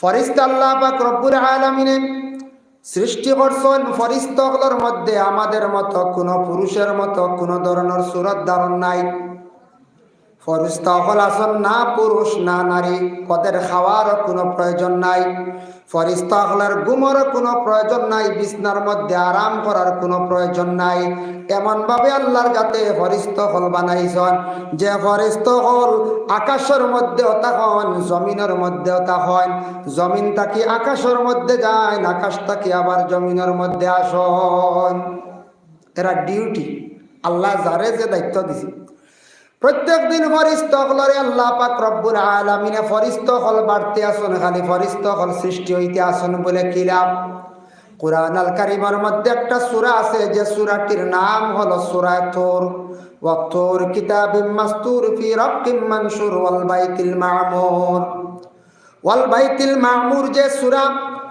ফরিস্তা আল্লাহ পাক রব্বুল আলামিনে সৃষ্টি করছেন। ফরিস্তাগুলোর মধ্যে আমাদের মতো কোনো পুরুষের মতো কোনো ধরনের সুরত ধারণ নাই। ফরিস্তা হল আসন না পুরুষ না নারী, ওদের খাওয়ারও কোনো প্রয়োজন নাই। ফরিস্তা হলের ঘুমারও কোনো প্রয়োজন নাই, বিছনার মধ্যে আরাম করার কোনো প্রয়োজন নাই। এমনভাবে আল্লাহর যাতে ফরিস্তা হল বানাইছেন যে ফরিস্তা হল আকাশের মধ্যেও তখন জমিনের মধ্যেও তখন, জমিন থাকি আকাশের মধ্যে যায়, আকাশ থাকি আবার জমিনের মধ্যে আসন। এরা ডিউটি আল্লাহ যারে যে দায়িত্ব দিছে। প্রত্যেক দিন ফরিস্তা হলরে আল্লাহ পাক রব্বুল আলামিনে ফরিস্তা হল বাড়তে আসুন, খালি ফরিস্তা হল সৃষ্টি হইতে আসুন বলে কিলাম। কুরআন আল কারীমের মধ্যে একটা সূরা আছে যে সূরাটির নাম হলো সূরা তুর। ওয়া তুর কিতাবিম মাসতুর ফি রাক্কিম মানশুর ওয়াল বাইতিল মামুর। ওয়াল বাইতিল মামুর যে সূরা,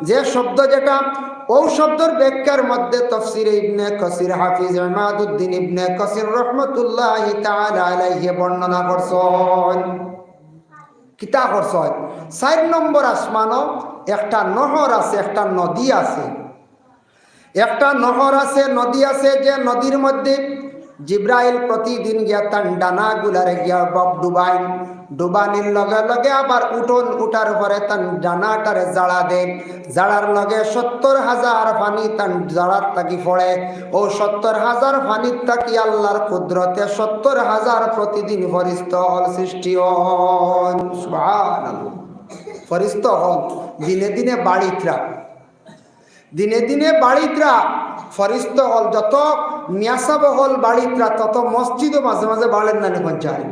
যে শব্দ যেটা, ওই শব্দের ব্যাখ্যার মধ্যে তাফসীরে ইবনে কাসির হাফিজ ইমাদউদ্দিন ইবনে কাসির রাহমাতুল্লাহি তাআলা আলাইহি বর্ণনা করছেন। কিতা করছেন? 4 নম্বর আসমানও একটা নহর আছে, একটা নদী আছে। একটা নহর আছে, নদী আছে, যে নদীর মধ্যে জিব্রাইল প্রতিদিন গিয়া তার ডানা গুলারে গিয়া বব ডুবাইন। ডুবানির লগে লগে আবার উঠার পরে তার ডানাটারে জাড়া দেন। জাড়ার লগে 70,000 পানি তার জাড়ার তাকি পড়ে। ও 70,000 পানির তাকি আল্লাহর কুদরতে 70,000 প্রতিদিন ফরিস্তা হল সৃষ্টি হন। সুবহানাল্লাহ। ফরিস্তা হল দিনে দিনে বাড়িতরা, দিনে দিনে বাড়িতরা ফরিস্তা হল যত মিয়াসাব হল বাড়িতরা তত মসজিদও মাঝে মাঝে বাড়েন না। পঞ্চায়েত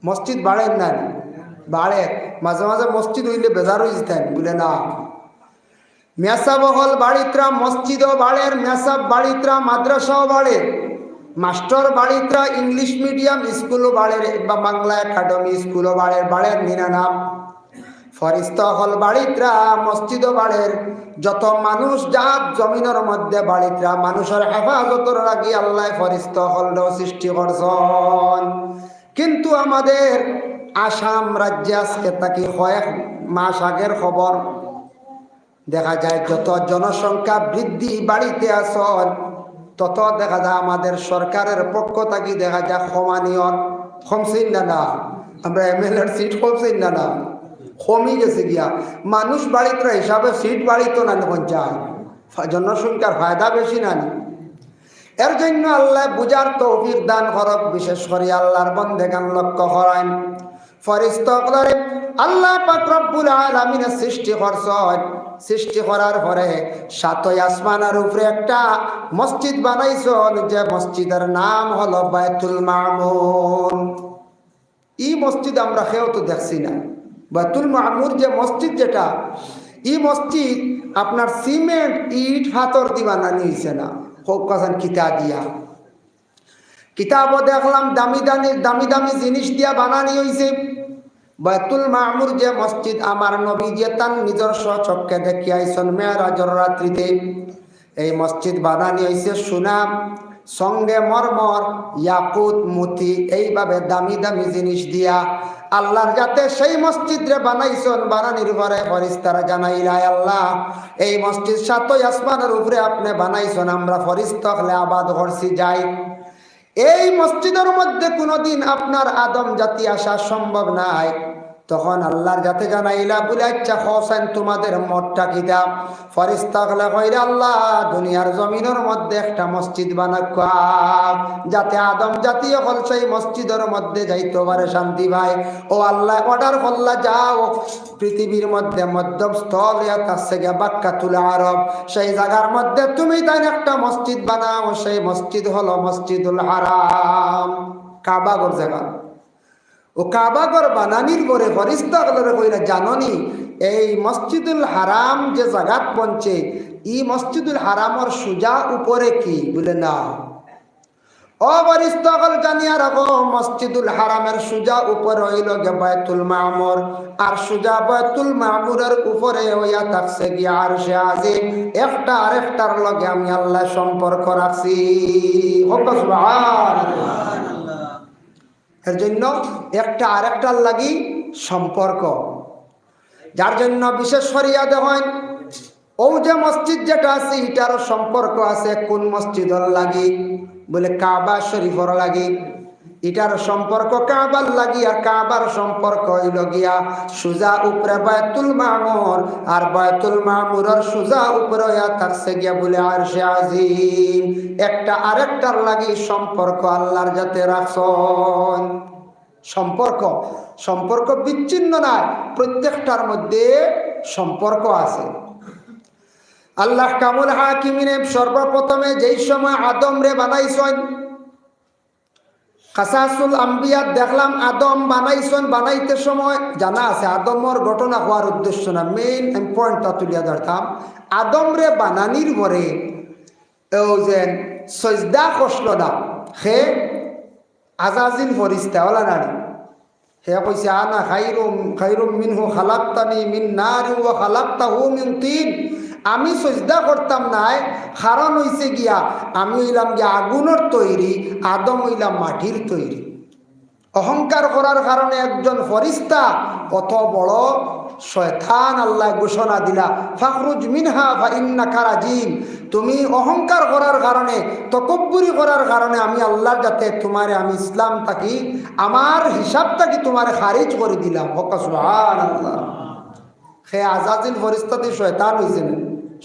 মসজিদ বাড়েন না, বাড়ে মাঝে মাঝে মসজিদ হইলে বেজার হয়ে যেতেন বলে না। মেসাব হল বাড়িতরা মসজিদও বাড়ের, মেসাব বাড়িতরা মাদ্রাসাও বাড়ে, মাস্টার বাড়িতরা ইংলিশ মিডিয়াম স্কুলও বাড়ের বা বাংলা একাডেমি স্কুলও বাড়ের নিনা নাম। ফরিস্তা হল বাড়িতরা মসজিদও বাড়ের। যত মানুষ জাত জমিনের মধ্যে বাড়িতরা মানুষের হেফাজতর লাগি আল্লাহ ফরিস্তা হল সৃষ্টি করছেন। কিন্তু আমাদের আসাম রাজ্যে আজকে তাকে কয়েক মাস আগের খবর দেখা যায় যত জনসংখ্যা বৃদ্ধি বাড়িতে আসন তত দেখা যায় আমাদের সরকারের পক্ষ থেকে দেখা যায় ক্ষমানীয় কমছেন না। আমরা এমএলএর সিট কমছেন না, কমই গেছে গিয়া। মানুষ বাড়িতে হিসাবে সিট বাড়িত না পঞ্চায়েত, জনসংখ্যার ফায়দা বেশি না। এর জন্য আল্লাহ বুঝার তৌফিক দান করক। বিশেষ করে আল্লাহর বান্দাগান লক্ষ্য করেন ফরিস্তাগুলোরে আল্লাহ পাক রব্বুল আলামিনের সৃষ্টি করছেন। সৃষ্টি করার পরে 7 আসমানের উপরে একটা মসজিদ বানাইছেন, যে মসজিদের নাম হলো বাইতুল মামুর। এই মসজিদ আমরা কেউ তো দেখছি না। বাইতুল মামুর যে মসজিদ যেটা, এই মসজিদ আপনার সিমেন্ট ইট পাথর দিয়ে বানানো হয়েছে না, কিতাব দিয়া। কিতাবও দেখলাম দামি দামি জিনিস দিয়া বানানি হয়েছে। বাইতুল মামুর যে মসজিদ আমার নবী দিয়ে তার নিজের স্বচক্ষে দেখি আইসন মেরাজের রাত্রিতে। এই মসজিদ বানানি হয়েছে সোনা, সঙ্গে মরমর, ইয়াকুত, মতি, এইভাবে দামি দামি জিনিস দিয়া আল্লাহর যাতে সেই মসজিদ রে বানাইছেন। বানানির পরে ফরিস্তারা জানাইলা, আল্লাহ এই মসজিদ 7 আসমানের উপরে আপনি বানাইছেন, আমরা ফরিস্তা হলে আবাদ করছি যাই। এই মসজিদের মধ্যে কোনোদিন আপনার আদম জাতি আসা সম্ভব নাই। তখন আল্লাহর যাতে জানাইলা বলে, আচ্ছা হোসেন তোমাদের মতটা কি দাও? ফরিস্তা হলে কইরা, আল্লাহ দুনিয়ার জমিনের মধ্যে একটা মসজিদ বানাক, যাতে আদম জাতীয় হল সেই মসজিদের মধ্যে যাইতে পারে শান্তি ভাই। ও আল্লাহ অর্ডার করলা, যাও পৃথিবীর মধ্যে মধ্যম স্থল বাক্কাতুল আরব, সেই জায়গার মধ্যে তুমি তাই একটা মসজিদ বানাও। সেই মসজিদ হলো মসজিদুল হারাম, কাবাগর জায়গা। ও কাবাগর বানানির পরে ফরিস্তা গুলোরে কইরা, জাননি এই মসজিদুল হারাম যে জায়গাত পৌঁছে, এই মসজিদুল হারামর সুজা উপরে কি বলে না। ও ফরিস্তা গুলো জানিয়া রাখো, মসজিদুল হারামের সুজা উপরে হইল গে বাইতুল মামুর, আর সুজা বাইতুল মামুরের উপরে হইয়া থাকছে গিয়া আরশে আজিম। একটা আরেকটার লগে আমি আল্লাহ সম্পর্ক রাখছি। সুবহানাল্লাহ। এর জন্য একটা আরেকটার লাগি সম্পর্ক। যার জন্য বিশেষ করিয়া দেখেন ও যে মসজিদ যেটা আছে এটার সম্পর্ক আছে কোন মসজিদর লাগি বলে কাবা শরীফর লাগি, এটার সম্পর্ক কাবার লাগি, আর কাবার সম্পর্ক হইল গিয়া সুজা উপরে বায়তুল মামুর, আর বায়তুল মামুরের সুজা উপরে হইয়া থাকছে গিয়া বলে আরশে আজিম। একটা আরেকটার লাগি সম্পর্ক আল্লাহর যাতে রাখছেন। সম্পর্ক সম্পর্ক বিচ্ছিন্ন না, প্রত্যেকটার মধ্যে সম্পর্ক আছে। আল্লাহ কামুল হাকিমিনে সর্বপ্রথমে যেই সময় আদম রে বানাইছেন, কাসাসুল আম্বিয়া দেখলাম আদম বানাইছেন, বানাইতে সময় জানা আছে আদমর ঘটনা হওয়ার উদ্দেশ্য না, মেইন পয়েন্টটা তুলিয়া ধরতাম। আদম রে বানানির পরে ও যে সজদা কষল না, হে আজাজিল ফরিস্তা ওলা নারী, হে কইছে আনা খাইরুম মিনহু খালাকতানি মিন নারি ওয়া খালাকতাহু মিন তিন। আমি সজদা করতাম নাই, কারণ হইছে গিয়া আমি হইলাম গিয়া আগুনের তৈরি, আদম হইলাম মাটির তৈরি। অহংকার করার কারণে একজন ফরিস্তা কত বড় শয়তান আল্লাহ ঘোষণা দিলা, ফাখরুজ মিনহা ফাইন্নাকা রাজিম। তুমি অহংকার করার কারণে, তকব্বুরি করার কারণে আমি আল্লাহর যাতে তোমারে আমি ইসলাম থাকি আমার হিসাব থাকি তোমারে খারিজ করে দিলাম। সুবহানাল্লাহ। হে আজাজিল ফরিস্তাতে শয়তান হইছে না,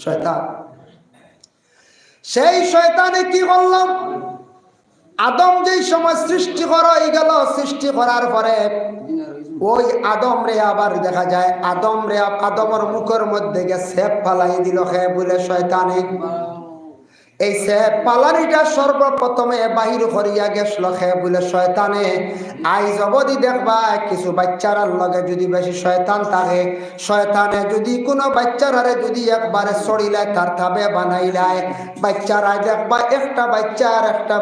শয়তান। সেই শয়তানে কি করলাম, আদম যেই সময় সৃষ্টি করা হয়ে গেল, সৃষ্টি করার পরে ওই আদম রে আবার দেখা যায় আদমের মুখের মধ্যে গিয়ে সেপ ফালাই দিল, হে বলে শয়তানে। এই সেপ পালানিটা সর্বপ্রথমে বাহির করিয়া গেছিল, হে বলে শয়তানে। আইজ অবধি দেখবা কিছু বাচ্চারার লগে যদি বেশি শয়তান থাকে, শয়তানে যদি কোনো বাচ্চারারে যদি একবারে সরিলায় তার থাবে বানাইলায়, বাচ্চারা দেখবা একটা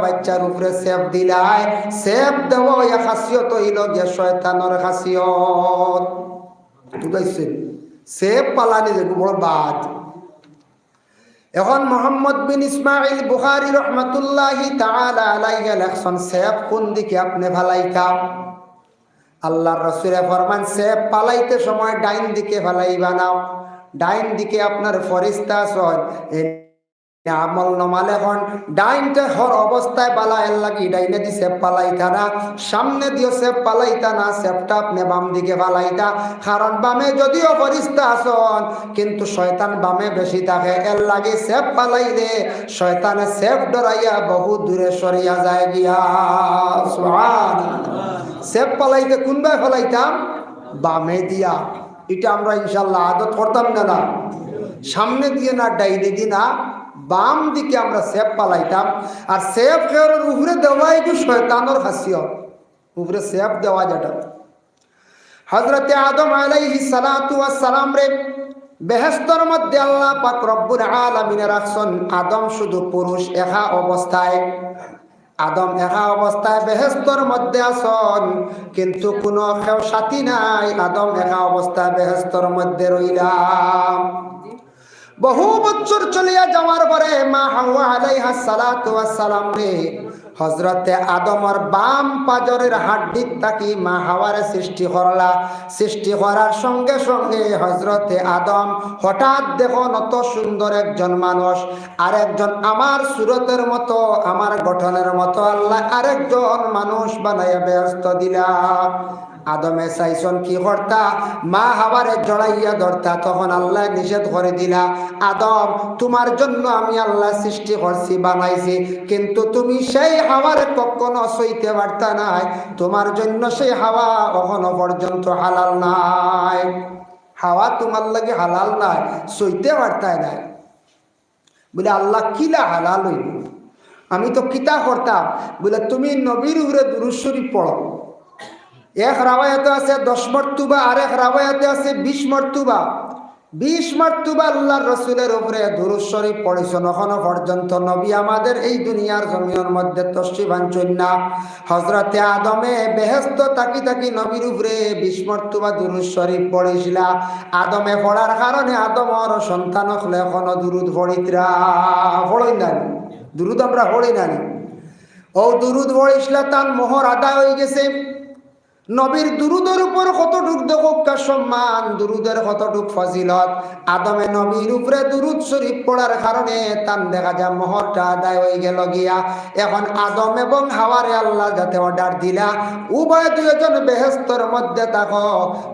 বাচ্চার উপরে সেপ দিলায়, সেপ দেব খাসিয়ত হইল গিয়ে শয়তানের খাসিয়ত। বুঝাইছে? সেপ পালানি যে বড় বাদ। এখন মোহাম্মদ বিন ইসমাইল বুখারী রহমাতুল্লাহি তাআলা আলাইহি লেখছেন, সেফ কোন দিকে আপনি ফালাইতা? আল্লাহর রাসূলে ফরমান, সেফ পালাইতে সময় ডাইন দিকে ফালাইবা না। ডাইন দিকে আপনার ফেরেশতা আছে, আমল নমাল এখন ডাইনটা হর অবস্থায় পালাইল লাগি ডাইনে দি সেফ পালাইতা না, সামনে দিও সেফ পালাইতা না, সেফটা আপনি বাম দিকে পালাইতা। কারণ বামে যদিও ফেরেশতা আছেন কিন্তু শয়তান বামে বেশি থাকে, এর লাগি সেফ পালাইলে শয়তানে সেফ ডরাইয়া বহু দূরে সরিয়া যায় গিয়া। সুবহানাল্লাহ। সেফ পালাইতে কোনভাবে পালাইতাম? বামে দিয়া। এটা আমরা ইনশাআল্লাহ আদত করতাম না, সামনে দিয়ে না ডাইনে দিয়ে না বাম দিকে আমরা সেফ পালাইতাম। আর সেফ খেয়ার উপরে দেওয়াই কি শয়তানের খাসিয়ত, উপরে সেফ দেওয়া যেটা। হযরতে আদম আলাইহিস সালাতু ওয়াস সালাম রে বেহেশতের মধ্যে আল্লাহ পাক রব্বুল আলামিন রাখছেন। আদম শুধু পুরুষ একা অবস্থায়, আদম একা অবস্থায় বেহেশতের মধ্যে আছেন, কিন্তু কোনো সাথী নাই। আদম একা অবস্থায় বেহেশতের মধ্যে রইলাম। বহু বছর চলিয়া যাওয়ার পরে মা হাওয়া আলাইহা সালাতু ওয়াস সালাম রে হযরতে আদমের বাম পাজরের হাড্ডি থাকি মা হাওয়ারে সৃষ্টি করলা। সৃষ্টি করার সঙ্গে সঙ্গে হযরতে আদম হঠাৎ দেখো অত সুন্দর একজন মানুষ, আরেকজন আমার সুরতের মতো আমার গঠনের মতো আল্লাহ আরেকজন মানুষ বানাইয়া ব্যস্ত দিলা। আদমে চাইছন কি করতা? মা হাওয়ারে জড়াইয়া ধরতা। তখন আল্লাহ নিষেধ করে দিলা, আদম তোমার জন্য আমি আল্লাহ সৃষ্টি করছি, বানাইছি, কিন্তু তুমি সেই হাওয়ারে কখনো সইতে পারতা নাই। তোমার জন্য সেই হাওয়া কখনো পর্যন্ত হালাল নাই। হাওয়া তোমার লাগে হালাল নাই, সইতে পারতাই নাই। বলে আল্লাহ কিলা হালাল হইব? আমি তো কিতা করতাম? বলে তুমি নবীর উপরে দুরূদ শরীফ পড়ো। এক রাওয়ায়াতে আছে 10 মর্তবা, আর এক রাওয়ায়াতে আছে 20 মর্তবা। 20 মর্তবা আল্লাহর রাসূলের উপরে দুরূদ শরীফ পড়েছেন। এখনো পর্যন্ত নবী আমাদের এই দুনিয়ার জমিনের মধ্যে তশরিফ আনছেন না। হযরতে আদমে বেহেশত তাকি তাকি নবীর উপরে 20 মর্তবা দুরূদ শরীফ পড়েছিলা। আদমে পড়ার কারণে আদমর সন্তান হলে এখনো দুরূদ পড়িতরা পড়ই না, দুরূদ আমরা পড়ি না। ও দুরূদ পড়িছিলা তার মোহর আদায় হয়ে গেছে। নবীর দুরুদের উপর কতটুক দেখোকা সম্মান, দুরুদের কতটুক ফজিলত। আদমে নবীর উপরে দুরুদ শরীফ পড়ার কারণে তান দেখা যায় মোহরটা আদায় হয়ে গেল গিয়া। এখন আদম এবং হাওয়ারে আল্লাহ যাতে অর্ডার দিলা উভয় দুজন বেহেস্তর মধ্যে থাকো,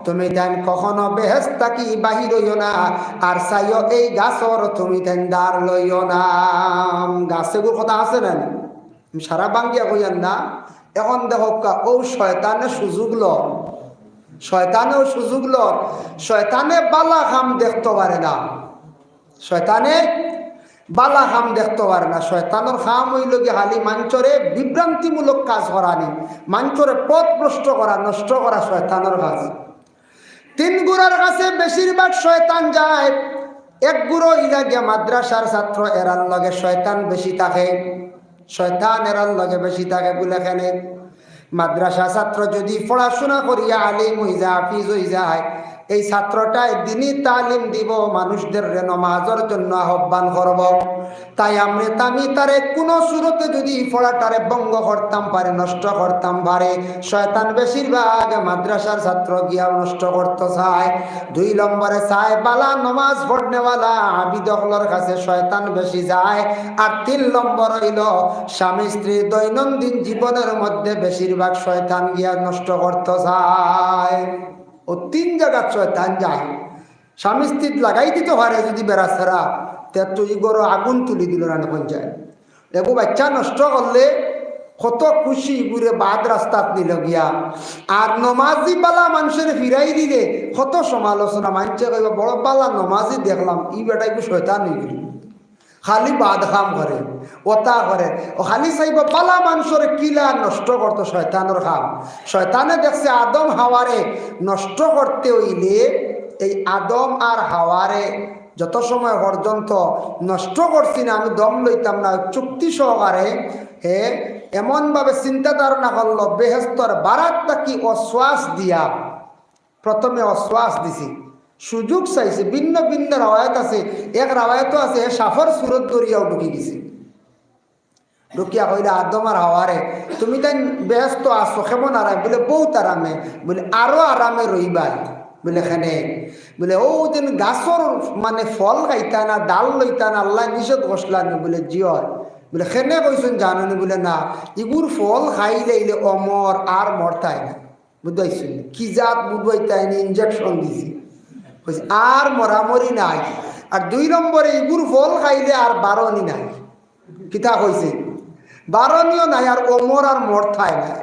তুমি তেন কখনো বেহেস্ত থাকি বাহির হইও না, আর চাইও এই গাছর তুমি তেন দাঁড় লইও না। গাছেগুর কথা আছে না, সারা বাঙ্গিয়া কইয়ান না। এখন দেখো ও শয়তানে সুযোগ ল, শয়তানেও সুযোগ ল। শয়তানে বালা খাম দেখতে পারে না, শয়তানে বালা খাম দেখতে পারে না। শয়তানের খাম হইল গিয়ে হালি মাঞ্চরে বিভ্রান্তিমূলক কাজ করানি, মাঞ্চরে পথ ভ্রষ্ট করা, নষ্ট করা শয়তানের কাজ। তিন গুড়ার কাছে বেশিরভাগ শয়তান যায়। এক গুঁড়ো ইলা গিয়া মাদ্রাসার ছাত্র, এরার লগে শয়তান বেশি থাকে, শয়তান এরার লগে বেশি থাকে বলে কেনে মাদ্রাসা ছাত্র যদি পড়াশোনা করিয়া আলিম হয়ে যায়, হাফিজ হয়ে যায়, এই ছাত্রটাই দিনই তালিম দিব, মানুষদের নমাজের জন্য আহ্বান করব। তাই আমি তারে কোনো সুরতে যদি পড়াটারে ভঙ্গ করতাম পারে, নষ্ট করতাম পারে, শয়তান বেশিরভাগ মাদ্রাসার ছাত্র গিয়া নষ্ট করতে চায়। 2 নম্বরে চায় বালা নমাজ পড়নেওয়ালা আবিদগুলোর কাছে শয়তান বেশি যায়। আর 3 নম্বর হইল স্বামী স্ত্রীর দৈনন্দিন জীবনের মধ্যে বেশিরভাগ শয়তান গিয়া নষ্ট করতে চায়। ও 3 জায়গা শয়তান যায়। স্বামী স্ত্রী লাগাই দিতে পারে যদি বেড়াছাড়া, তুই গরো আগুন তুলি দিল না পঞ্চায়েত। দেখো বাচ্চা নষ্ট করলে কত খুশি ঘুরে বাদ রাস্তাত নিল গিয়া। আর নমাজি বালা মানুষের ফিরাই দিলে কত সমালোচনা, মানুষে কইব বড় বালা নমাজি দেখলাম, ই বেটা একটু শয়তান হয়ে গেল, খালি বাদ খাম করে, ওতা করে, ও খালি চাইব বালা মানুষের কিলা নষ্ট করতো শয়তানের খাম। শয়তানে দেখছে আদম হাওয়ারে নষ্ট করতে হইলে এই আদম আর হাওয়ারে যত সময় পর্যন্ত নষ্ট করছি না, আমি দম লইতাম না, চুক্তি সহকারে এমনভাবে চিন্তা ধারণা করলো বেহেস্তর বারাত তাকি অশ্বাস দিয়া, প্রথমে অশ্বাস দিছি, সুযোগ চাইছে। ভিন্ন ভিন্ন রাওয়ায়াত আছে, এক রাওয়ায়াত আছে সাফর সুরত দরিয়াও ঢুকি গেছে। ঢুকিয়া কইলে আদম আর হাওয়ারে তুমি তাই ব্যস্ত আসো, কেমন আরাম? বলে বহুত আরামে। বলে আরো আরামে রইবাই বলে এখানে। বলে ও যেন গাছর মানে ফল খাইতা না, ডাল লইতা না, আল্লাহ নিষেধ করলানি? বলে জিও। বলে খেনে কইছেন জাননি? বলে না, ইগুর ফল খাইলে ইলে অমর আর মরতাই না। বুঝাইছেন কি জাত? বুঝাইতাই না, ইঞ্জেকশন দিছি আর মরামরি নাই। আর 2 নম্বরে ইগুর ফল খাইলে আর বারণই নাই। কিতা কইছে? বারণীয় নাই, আর অমর আর মরথায় নাই।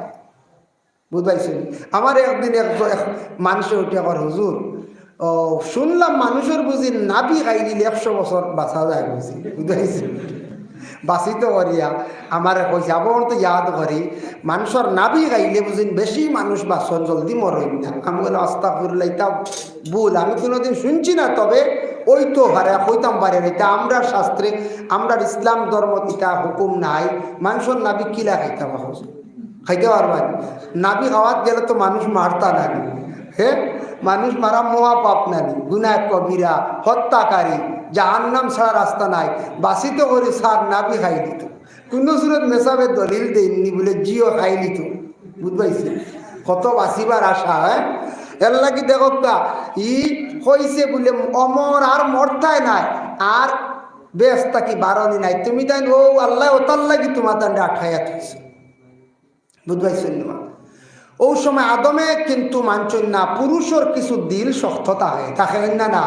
বুঝাইছেন? আমার একদিন এক মানুষে উঠে আবার হুজুর, ও শুনলাম মানুষের বুঝি নাবি খাই দিলে 100 বছর বাঁচা যায় বুঝি। বুঝাইছেন? বাঁচিত করিয়া আমার কইছে, আবার তো ইয়াদ করি মানুষের নাবি খাইলে বুঝিন বেশি মানুষ বাঁচন, জলদি মরইন না। আমি বলে আস্তাগফিরুল্লাহ, এটা ভুল, আমি কোনোদিন শুনছি না, তবে ওই তো হারে কইতাম পারে। এটা আমরা শাস্ত্রে, আমরা ইসলাম ধর্ম এটা হুকুম নাই মানুষের নাবি কিলা খাইতাম, খাইতে পারবেন? নাবি খাওয়াত গেলে তো মানুষ মারতা নানি, মানুষ মারা মহা পাপ নানি, গুনাহ কবিরা, হত্যাকারী, জাহান্নাম ছাড়া রাস্তা নাই। বাসিত করে সার নাবি খাই দিত, কোনো সুরত মেসাবে দলিল দেননি বলে জিও খাই নিত। বুঝবাইছে কত বাঁচিবার আশা? এর লাগি দেখো ই হইছে বলে অমর আর মরতায় নাই, আর বেস্তা কি বারণই নাই। তুমি তাই ও আল্লাহ ওতার লাগি তোমার তান্ডে আঠাইয়া থাকছে। বুঝবাইছেন না? ও সময় আদমে কিন্তু মানছেন না, পুরুষের কিছু দিল শক্ততা হয় থাকে না, না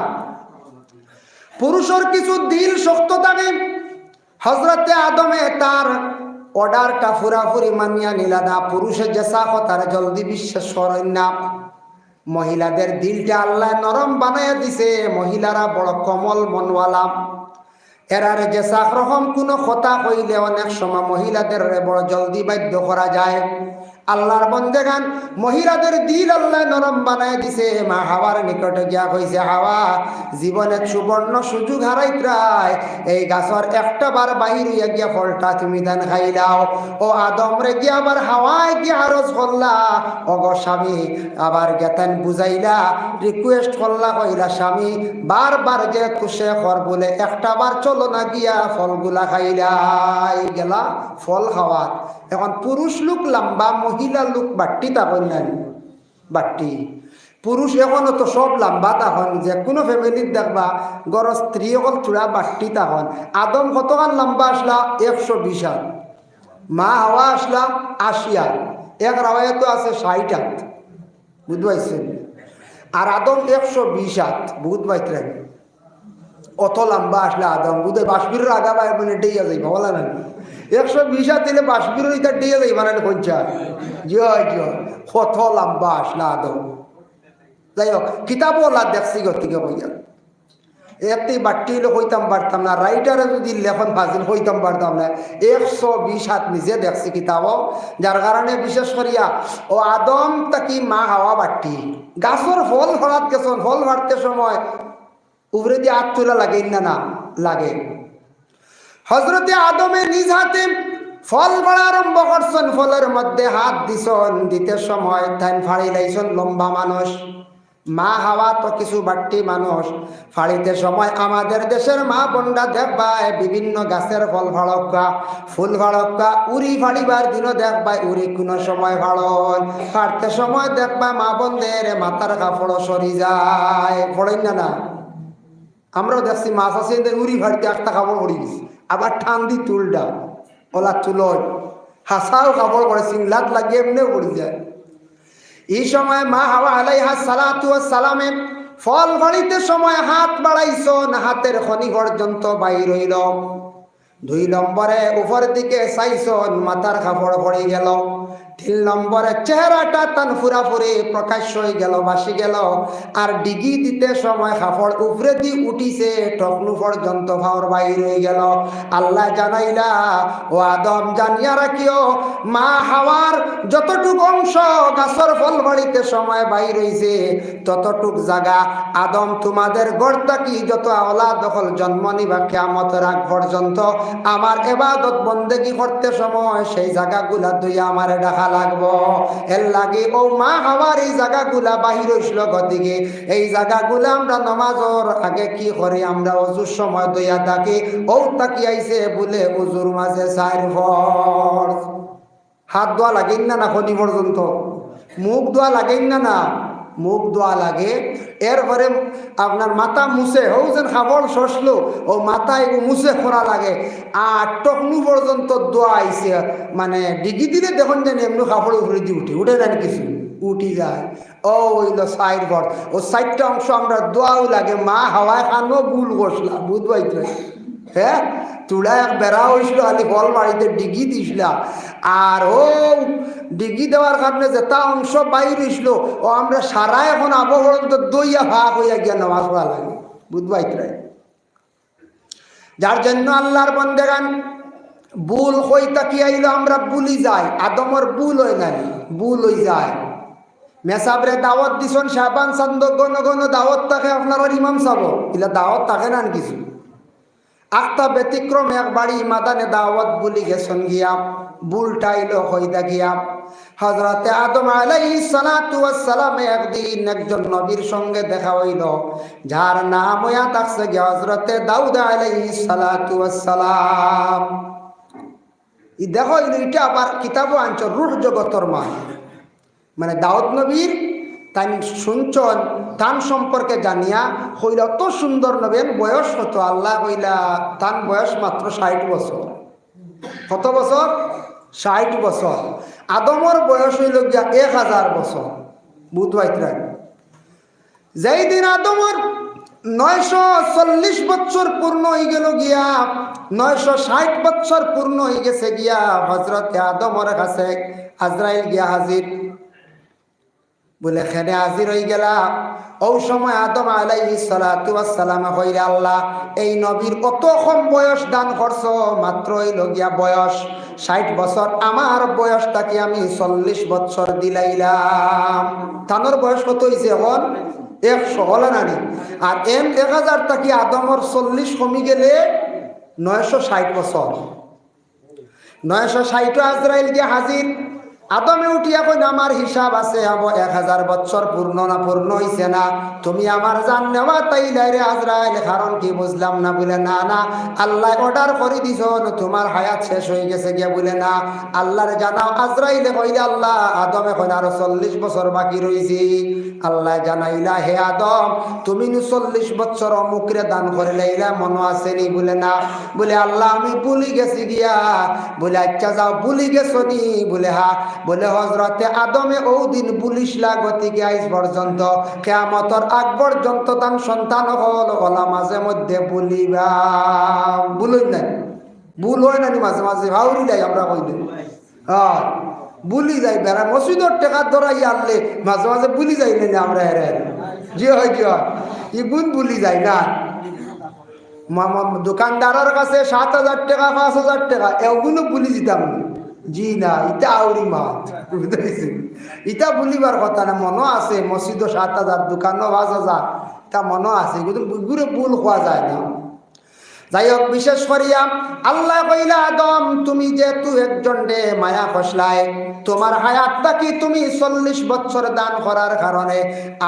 পুরুষের কিছু দিল শক্ত থাকে। হজরতে আদমে তার অর্ডারটা ফুরাফুরি মানিয়া নিলা না, পুরুষের যে সাখতার জলদি বিশ্বাস করেন না। মহিলাদের দিলটা আল্লাহ নরম বানাইয়া দিছে, মহিলারা বড় কমল মনওয়ালা। এরারে যে সাকরকম কোনো কথা কইলে অনেক সময় মহিলাদের বড় জলদি বাধ্য করা যায়। আল্লাহর বন্দেগান মহিলাদের দিল আল্লাহ নরম বানায় দিছে। মা হাওয়ার নিকটে গিয়া কইছে, হাওয়া জীবনের সুবর্ণ সুযোগ হারাইত্রায়, এই গাছর একটা বার বাহির হইয়া গিয়া ফলটা তুমি দান খাইলাও। ও আদম রে গিয়া আবার হাওয়ায় গিয়া আরজ করলা, অগ স্বামী আবার গেতেন বুঝাইলা, রিকোয়েস্ট করলা, কইলা স্বামী বারবার যে তুষে কর বলে একটা বার চলো না গিয়া ফলগুলা খাইলাই গেলা ফল খাওয়ার। এখন পুরুষ লোক লম্বা, মহিলা লোক বাট্টি তা কন্যানি বাট্টি। পুরুষ এখনো তো সব লম্বা তখন, যে কোনো ফ্যামিলির দেখবা গড় স্ত্রী অকল চূড়া বাট্টি তখন। আদম কতখান লম্বা আসলা? 120 হাত। মা হাওয়া আসলা 80 হাত। এক রাওয়ায়ত আছে 60 হাত, বুঝতে পারছেন? আর আদম 120 হাত, বুঝতে পাইতেন? অত লম্বা আসলে আদম বুধ বাসবিরের আগা বাই মানে ডেইয়া যাই বলা না 120 হাত দিলে বাসবিরের ইটা ডেইয়া যাই মানে পঞ্চা জয় জয় কত লম্বা আসলে আদম। যাই হোক কিতাবও ওলা দেখছি গতিকে হইয়া এতে বাট্টি হলে হইতাম পারতাম না, রাইটারে যদি লেখন ফাজিল হইতাম পারতাম না। 120 হাত নিজে দেখছি কিতাবও, যার কারণে বিশেষ করিয়া ও আদম তাকি মা হাওয়া বাট্টি গাছর ফল ফলাত গেছন, ফল ফাটতে সময় উপরে দিয়ে হাত তোলা লাগে না? না লাগে। হজরতে আদমে নিজ হাতে ফল পড়া আরম্ভ করছেন, ফলের মধ্যে হাত দিছন, দিতে সময় তাই ফাড়ি লাইছন লম্বা মানুষ। মা হাওয়া তো কিছু বাট্টি মানুষ। ফাড়িতে সময় আমাদের দেশের মা বোনরা দেখবায় বিভিন্ন গাছের ফল ফাড়কা, ফুল ফাড়কা, উড়ি ফাড়িবার দিনও দেখবায় উড়ি কোনো সময় ফাড়ন। ফাড়তে সময় দেখবা মা বোনদের মাথার কাপড় সরি যায়, পড়েন না? না আমরাও দেখছি মাছ আছে উড়ি ফাড়িতে একটা কাপড় পড়ে গেছি, আবার ঠান্দি তুলটা ওলা তুলয় হাসাও কাপড় পড়ে সিংলাত লাগিয়ে এমনিও পড়ে যায়। এই সময় মা হাওয়া আলাইহা সালাতু ওয়াস সালামে ফল ফাড়িতে সময় হাত বাড়াইছন, হাতের খনি পর্যন্ত বাইর হইল। 2 নম্বরে উপর দিকে চাইছন, মাথার কাপড় পড়ে গেল। 3 নম্বরে চেহারাটা তান ফুরাফুরি প্রকাশ্য হয়ে গেল, বাসি গেল। আর ডিগি দিতে সময় কাপড় উপরে দিয়ে উঠিছে, টকনু পর্যন্ত ভাওর বাইর হয়ে গেল। আল্লাহ জানাইলা, ও আদম জানিয়া রাখিও, মা হাওয়ার যতটুক অংশ গাছর ফল বাড়িতে সময় বাইর হইছে ততটুক জায়গা আদম তোমাদের গড়তা কি যত আওলাদ দখল জন্ম নিবা কিয়ামতের আগ পর্যন্ত আমার ইবাদত বন্দেগী করতে সময় সেই জায়গাগুলা দুইয়া আমারে ডাকা লাগবো। এর লাগে ও মা হাওয়ার এই জায়গাগুলা বাহির হইছিল গদিকে, এই জায়গাগুলা আমরা নমাজর আগে কি করি? আমরা অজুর সময় দইয়া থাকি, ও তাকি আইছে বলে অজুর মাঝে 4 ফরজ। হাত ধোয়া লাগেন না? না খনি পর্যন্ত মুখ ধোয়া লাগেন না? না মুখ ধোয়া লাগে। এরপরে আপনার মাথা মুছে হও যেন খাবল শসলো ও মাথায় মুছে খোরা লাগে। আর টকনু পর্যন্ত দোয়া আইছে, মানে ডিগি দিলে দেখুন যেন এমনি কাপড় উপরে দিয়ে উঠে দেন কিছু উঠি যায়। ও হইল 4 ঘর, ও 4টা অংশ আমরা দোয়াও লাগে। মা হাওয়ায় খানো ভুল বসলা বুধবাই, হ্যাঁ তুলা এক বেড়া হয়েছিল খালি ফল বাড়িতে ডিগি দিছিল। আর ও ডিগি দেওয়ার কারণে যেটা অংশ বাইর হয়েছিল ও আমরা সারা এখন আবহাওয়া দইয়া ভাগ হইয়া গিয়া নামাজ পড়া লাগে, বুধবাইতরাই। যার জন্য আল্লাহর বন্দেগান ভুল হইতা কি আইল আমরা ভুলি যাই। আদমর ভুল হয় নাই, ভুল হয়ে যায়। মেসাবরে দাওয়াত দিছন শাবান চান্দ গণ গণ দাওয়াত থাকে আপনার ইমাম সাব এগুলা দাওয়াত থাকে না কিছু। আখতা ব্যতিক্রম এক বাড়ি মাদানে দাওয়াত বলি গেছেন গিয়া, বুলটাইল হইদা গিয়া হযরতে আদম আলাইহিস সালাতু ওয়াস সালামে একদিন একজন নবীর সঙ্গে দেখা হইল, যার নাম হইয়া থাকছে হযরতে দাউদ আলাইহিস সালাতু ওয়াস সালাম। ই দেখো এটা আবার কিতাবও আনছ রূহ জগতর মানে দাউদ নবীর তাই শুনছন তান সম্পর্কে জানিয়া হইল অত সুন্দর নবেন। বয়স কত? আল্লাহ হইলা তান বয়স মাত্র 60 বছর। কত বছর? 60 বছর। আদমর বয়স হইল গিয়া 1000 বছর, বুধবাইতরা। যেই দিন আদমর 940 বছর পূর্ণ হয়ে গেল গিয়া, 960 বছর পূর্ণ হয়ে গেছে গিয়া, হযরতে আদমর কাছে আজরাইল গিয়া হাজির। বলে খেনে হাজির হয়ে গেলা। ও সময় আদম আলাইহিস সালাতু ওয়াস সালাম কইরা, আল্লাহ এই নবীর কত কম বয়স দান করছো, মাত্র হইল গিয়া বয়স 60 বছর। আমার বয়সটাকে আমি 40 বছর দিলাইলাম। তানোর বয়স কত হইছে এখন? 100 হলো না? আর 1000 টাকি আদমর 40 কমি গেলে 960 বছর। 960 আজরাইল গিয়া হাজির। আদমে উঠিয়া কইন আমার হিসাব আছে 1000 বছর পূর্ণ না পূর্ণ হইছে না, তুমি আমার জান নেওয়া তাইলে রে আজরাইল, কারণ কি বুঝলাম না। বলে না না, আল্লাহ অর্ডার করে দিছ তোমার হায়াত শেষ হয়ে গেছে গিয়া। বলে না, আল্লাহরে জানাও। আজরাইলে কইলে আল্লাহ, আদমে কইন আরো 40 বছর বাকি রইছে। আল্লাহ জানাইলা, হে আদম তুমি 40 বছর অমুকরে দান করে লাইলা, মনে আছে নি? বলে না। বলে আল্লাহ আমি ভুলি গেছি গিয়া। বলে আচ্ছা যাও, ভুলি গেছো নি? বলে হা। বলে হযরতে আদমে ও দিন পুলিশ লাগতিকে আইজ পর্যন্ত কিয়ামতের আগ পর্যন্ত তার সন্তান হল ওলা মাঝে মধ্যে বলিবা। ভুলই নাই, ভুল হয় না মাঝে মাঝে ভাউরি যাই আমরা কইলে। হ্যাঁ বুলি যাই, বেড়া মসজিদের টেকা ধরাই আনলে মাঝে মাঝে বুলি যাই না আমরা। হেরে জি হয় কি হয়, ইগুন বুলি যাই না। দোকানদারের কাছে 7000 টাকা 5000 টাকা এগুলো বুলি দিতাম। জি না, ইটা আউরি মাত ইটা বলিবার কথা না। মনে আছে মসজিদ 7000, দোকানও 5000, তা মনে আছে, কিন্তু গুড়ে ভুল হওয়া যায় না। যাই হোক, বিশেষ করিয়া আল্লাহ কইলা আদম তুমি যেহেতু একজন রে মায়া ফসলায়, তোমার হায়াতটা কি তুমি 40 বছর দান করার কারণে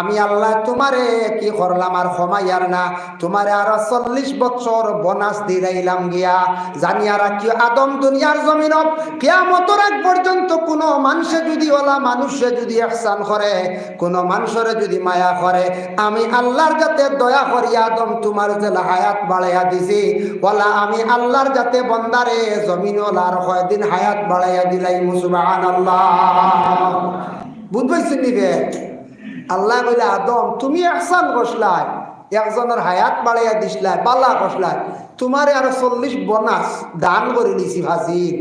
আমি আল্লাহ তোমারে কি করলাম আর ক্ষমাইয়ার না, তোমারে আরো 40 বছর বোনাস দিলাইলাম গিয়া। জানিয়া রাখিও আদম, দুনিয়ার জমিনত কিয়ামতের আগ পর্যন্ত কোনো মানুষে যদি ওলা মানুষে যদি ইহসান করে, কোনো মানুষের যদি মায়া করে, আমি আল্লাহর যাতে দয়া করি আদম তোমার যে হায়াত বাড়াইয়া দিছি, ওলা আমি আল্লাহর যাতে বন্দারে জমিন ওলার কয়দিন হায়াত বাড়াইয়া দিলাই। সুবহানাল্লাহ। বুঝবাইছেন নিবে? আল্লাহ কইলা আদম তুমি ইহসান করছলাই, একজনের হায়াত বাড়াইয়া দিছলাই, বালা করছলাই, তোমারে আরো 40 বোনাস দান করে নিছি হাজির।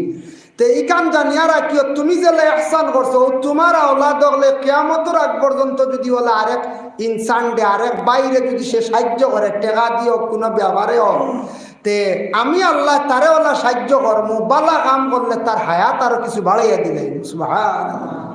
তে ইকান জানিয়া রাখিও তুমি যে ইহসান করছো, তোমার আওলাদ হলে কিয়ামতের আগ পর্যন্ত যদি ওলা আরেক ইনসান দে, আরেক বাইরে যদি সে সাহায্য করে, টেকা দিও কোনো ব্যবহারে হোক, তে আমি আল্লাহ তারে ওলা সাহায্য করবো, বালা কাম করলে তার হায়াত আরো কিছু বাড়াইয়া দিলেন। সুবহানাল্লাহ।